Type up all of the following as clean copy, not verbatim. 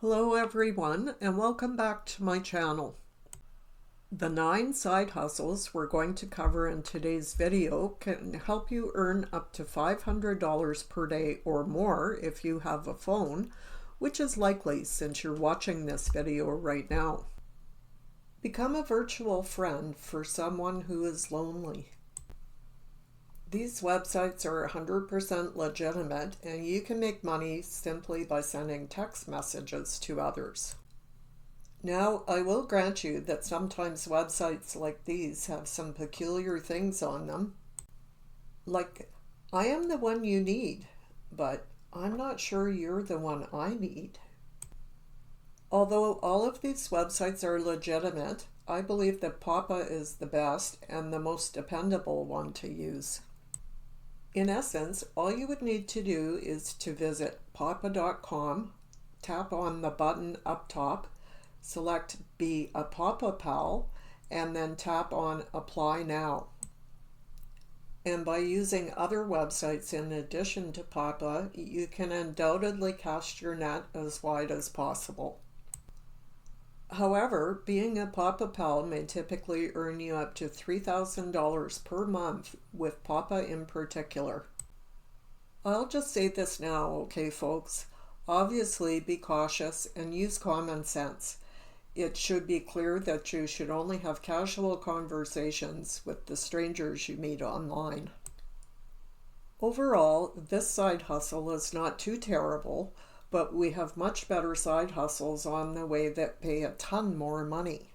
Hello everyone, and welcome back to my channel. The 9 side hustles we're going to cover in today's video can help you earn up to $500 per day or more if you have a phone, which is likely since you're watching this video right now. Become a virtual friend for someone who is lonely. These websites are 100% legitimate, and you can make money simply by sending text messages to others. Now, I will grant you that sometimes websites like these have some peculiar things on them, like, I am the one you need, but I'm not sure you're the one I need. Although all of these websites are legitimate, I believe that Papa is the best and the most dependable one to use. In essence, all you would need to do is to visit papa.com, tap on the button up top, select Be a Papa Pal, and then tap on Apply Now. And by using other websites in addition to Papa, you can undoubtedly cast your net as wide as possible. However, being a Papa Pal may typically earn you up to $3,000 per month, with Papa in particular. I'll just say this now, okay folks? Obviously be cautious and use common sense. It should be clear that you should only have casual conversations with the strangers you meet online. Overall, this side hustle is not too terrible, but we have much better side hustles on the way that pay a ton more money.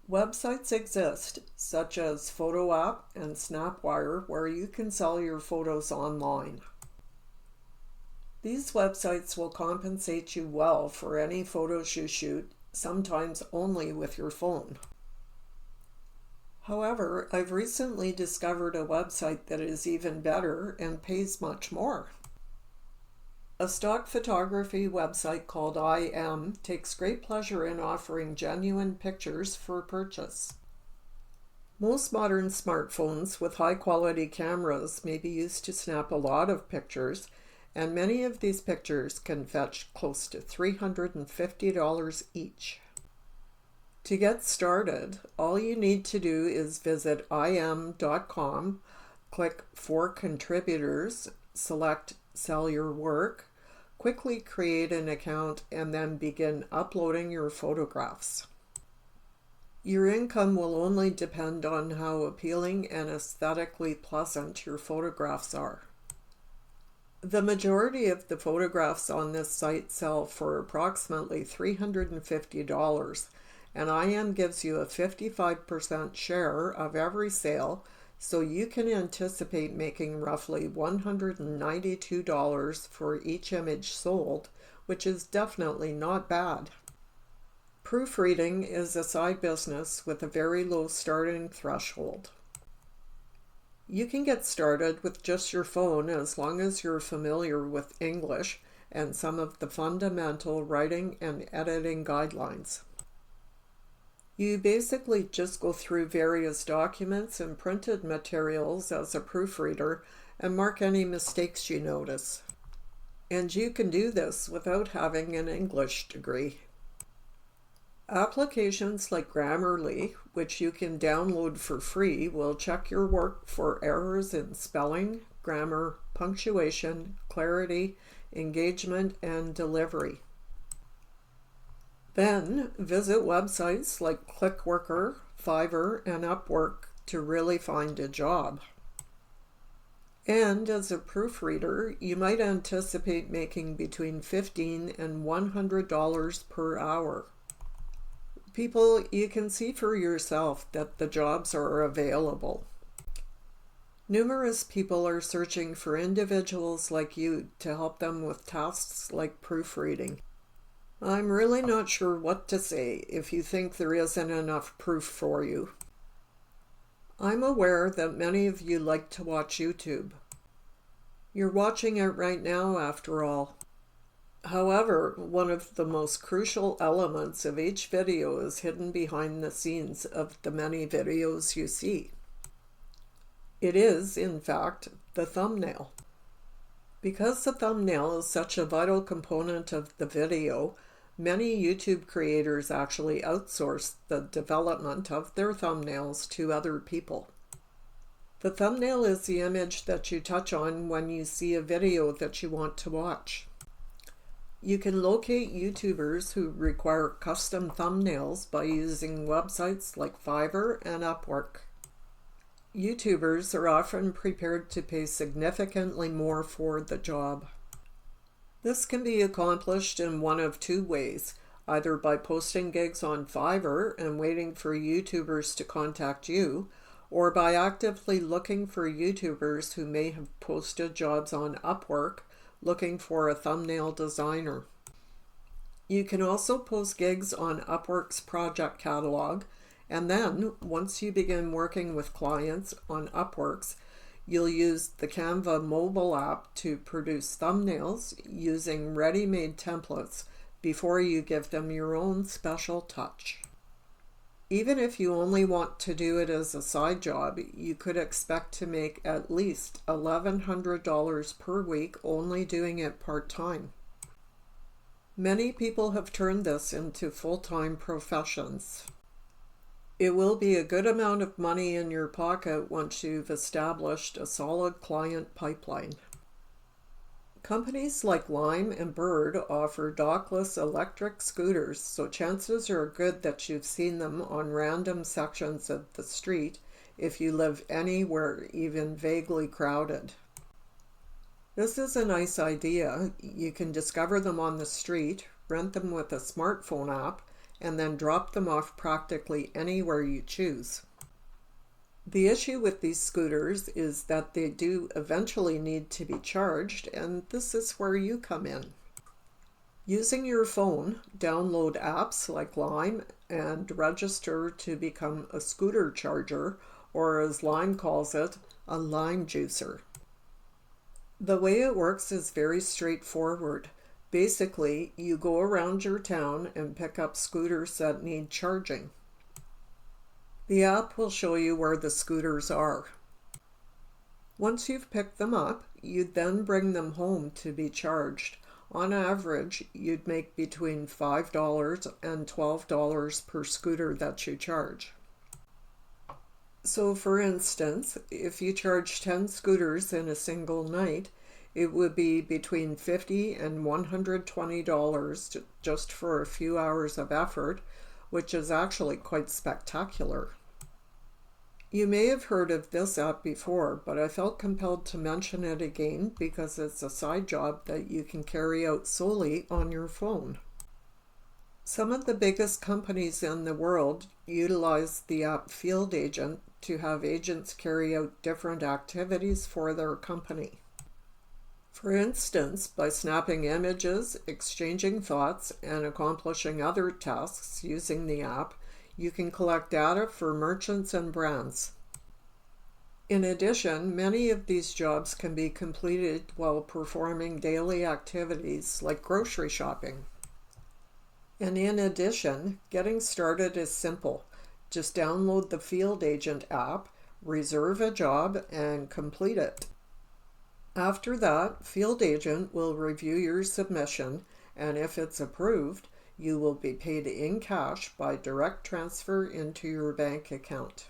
Websites exist, such as PhotoApp and Snapwire, where you can sell your photos online. These websites will compensate you well for any photos you shoot, sometimes only with your phone. However, I've recently discovered a website that is even better and pays much more. A stock photography website called IM takes great pleasure in offering genuine pictures for purchase. Most modern smartphones with high-quality cameras may be used to snap a lot of pictures, and many of these pictures can fetch close to $350 each. To get started, all you need to do is visit im.com, click For Contributors, select Sell Your Work, quickly create an account, and then begin uploading your photographs. Your income will only depend on how appealing and aesthetically pleasant your photographs are. The majority of the photographs on this site sell for approximately $350, and IM gives you a 55% share of every sale, so you can anticipate making roughly $192 for each image sold, which is definitely not bad. Proofreading is a side business with a very low starting threshold. You can get started with just your phone as long as you're familiar with English and some of the fundamental writing and editing guidelines. You basically just go through various documents and printed materials as a proofreader and mark any mistakes you notice. And you can do this without having an English degree. Applications like Grammarly, which you can download for free, will check your work for errors in spelling, grammar, punctuation, clarity, engagement, and delivery. Then visit websites like Clickworker, Fiverr, and Upwork to really find a job. And as a proofreader, you might anticipate making between $15 and $100 per hour. People, you can see for yourself that the jobs are available. Numerous people are searching for individuals like you to help them with tasks like proofreading. I'm really not sure what to say if you think there isn't enough proof for you. I'm aware that many of you like to watch YouTube. You're watching it right now, after all. However, one of the most crucial elements of each video is hidden behind the scenes of the many videos you see. It is, in fact, the thumbnail. Because the thumbnail is such a vital component of the video, Many YouTube creators actually outsource the development of their thumbnails to other people. The thumbnail is the image that you touch on when you see a video that you want to watch. You can locate YouTubers who require custom thumbnails by using websites like Fiverr and Upwork. YouTubers are often prepared to pay significantly more for the job. This can be accomplished in one of two ways, either by posting gigs on Fiverr and waiting for YouTubers to contact you, or by actively looking for YouTubers who may have posted jobs on Upwork looking for a thumbnail designer. You can also post gigs on Upwork's project catalog, and then once you begin working with clients on Upwork's, you'll use the Canva mobile app to produce thumbnails using ready-made templates before you give them your own special touch. Even if you only want to do it as a side job, you could expect to make at least $1,100 per week only doing it part-time. Many people have turned this into full-time professions. It will be a good amount of money in your pocket once you've established a solid client pipeline. Companies like Lime and Bird offer dockless electric scooters, so chances are good that you've seen them on random sections of the street if you live anywhere even vaguely crowded. This is a nice idea. You can discover them on the street, rent them with a smartphone app, and then drop them off practically anywhere you choose. The issue with these scooters is that they do eventually need to be charged, and this is where you come in. Using your phone, download apps like Lime and register to become a scooter charger, or as Lime calls it, a lime juicer. The way it works is very straightforward. Basically, you go around your town and pick up scooters that need charging. The app will show you where the scooters are. Once you've picked them up, you'd then bring them home to be charged. On average, you'd make between $5 and $12 per scooter that you charge. So for instance, if you charge 10 scooters in a single night, it would be between $50 and $120 just for a few hours of effort, which is actually quite spectacular. You may have heard of this app before, but I felt compelled to mention it again because it's a side job that you can carry out solely on your phone. Some of the biggest companies in the world utilize the app Field Agent to have agents carry out different activities for their company. For instance, by snapping images, exchanging thoughts, and accomplishing other tasks using the app, you can collect data for merchants and brands. In addition, many of these jobs can be completed while performing daily activities like grocery shopping. And in addition, getting started is simple. Just download the Field Agent app, reserve a job, and complete it. After that, Field Agent will review your submission, and if it's approved, you will be paid in cash by direct transfer into your bank account.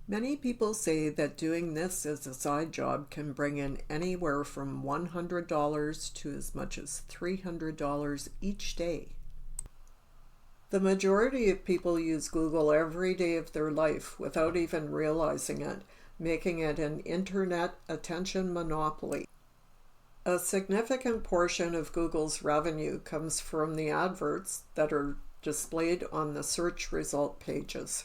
Many people say that doing this as a side job can bring in anywhere from $100 to as much as $300 each day. The majority of people use Google every day of their life without even realizing it, making it an internet attention monopoly. A significant portion of Google's revenue comes from the adverts that are displayed on the search result pages.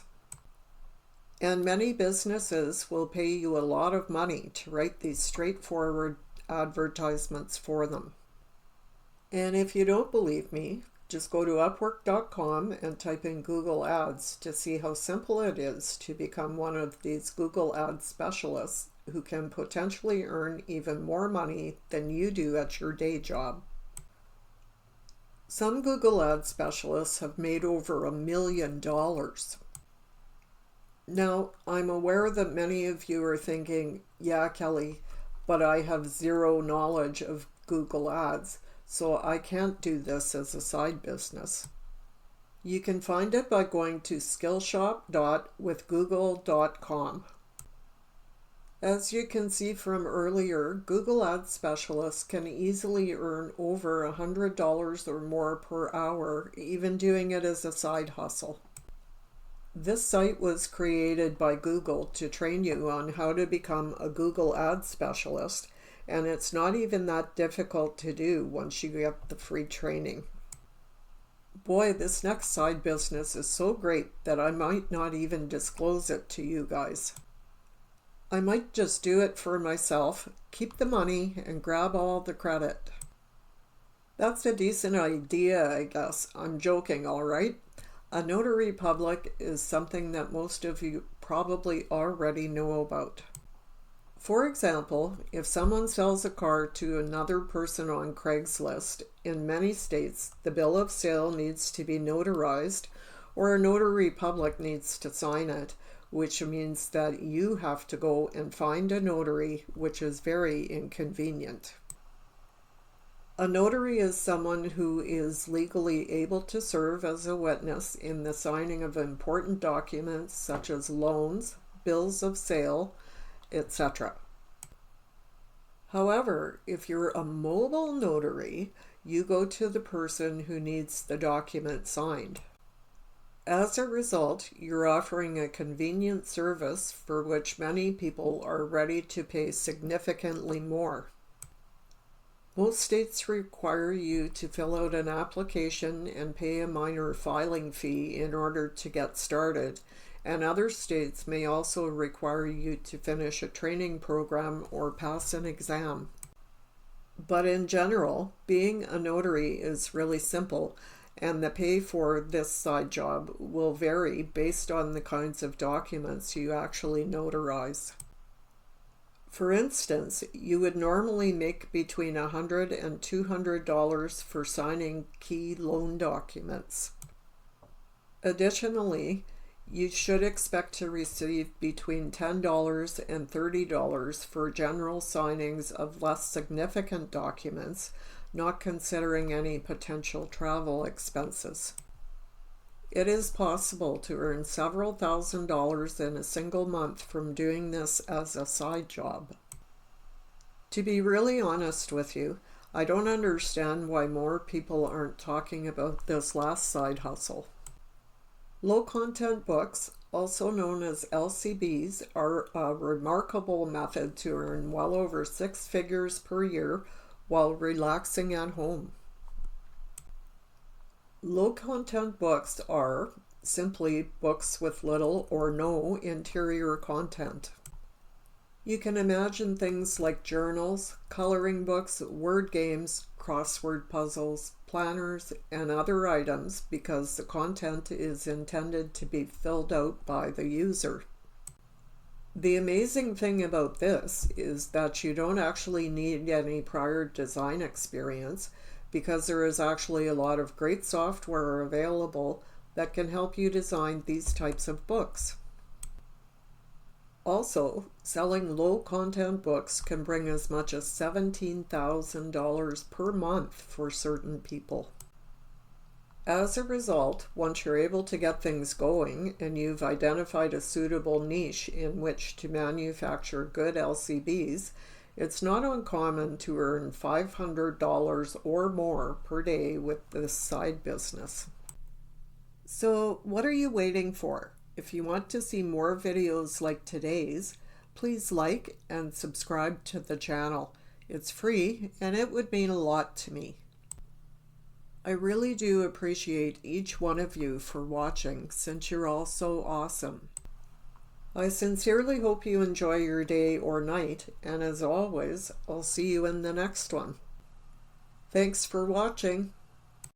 And many businesses will pay you a lot of money to write these straightforward advertisements for them. And if you don't believe me, just go to Upwork.com and type in Google Ads to see how simple it is to become one of these Google Ads specialists who can potentially earn even more money than you do at your day job. Some Google Ads specialists have made over $1 million. Now, I'm aware that many of you are thinking, yeah, Kelly, but I have zero knowledge of Google Ads. so I can't do this as a side business. You can find it by going to skillshop.withgoogle.com. As you can see from earlier, Google Ads specialists can easily earn over $100 or more per hour, even doing it as a side hustle. This site was created by Google to train you on how to become a Google Ads specialist, and it's not even that difficult to do once you get the free training. Boy, this next side business is so great that I might not even disclose it to you guys. I might just do it for myself, keep the money, and grab all the credit. That's a decent idea, I guess. I'm joking, all right? A notary public is something that most of you probably already know about. For example, if someone sells a car to another person on Craigslist, in many states, the bill of sale needs to be notarized, or a notary public needs to sign it, which means that you have to go and find a notary, which is very inconvenient. A notary is someone who is legally able to serve as a witness in the signing of important documents such as loans, bills of sale, etc. However, if you're a mobile notary, you go to the person who needs the document signed. As a result, you're offering a convenient service for which many people are ready to pay significantly more. Most states require you to fill out an application and pay a minor filing fee in order to get started, and other states may also require you to finish a training program or pass an exam. But in general, being a notary is really simple, and the pay for this side job will vary based on the kinds of documents you actually notarize. For instance, you would normally make between $100 and $200 for signing key loan documents. Additionally, you should expect to receive between $10 and $30 for general signings of less significant documents, not considering any potential travel expenses. It is possible to earn several $1,000s in a single month from doing this as a side job. To be really honest with you, I don't understand why more people aren't talking about this last side hustle. Low-content books, also known as LCBs, are a remarkable method to earn well over 6 figures per year while relaxing at home. Low-content books are simply books with little or no interior content. You can imagine things like journals, coloring books, word games, crossword puzzles, planners, and other items because the content is intended to be filled out by the user. The amazing thing about this is that you don't actually need any prior design experience because there is actually a lot of great software available that can help you design these types of books. Also, selling low-content books can bring as much as $17,000 per month for certain people. As a result, once you're able to get things going and you've identified a suitable niche in which to manufacture good LCBs, it's not uncommon to earn $500 or more per day with this side business. So, what are you waiting for? If you want to see more videos like today's, please like and subscribe to the channel. It's free and it would mean a lot to me. I really do appreciate each one of you for watching since you're all so awesome. I sincerely hope you enjoy your day or night, and as always, I'll see you in the next one. Thanks for watching.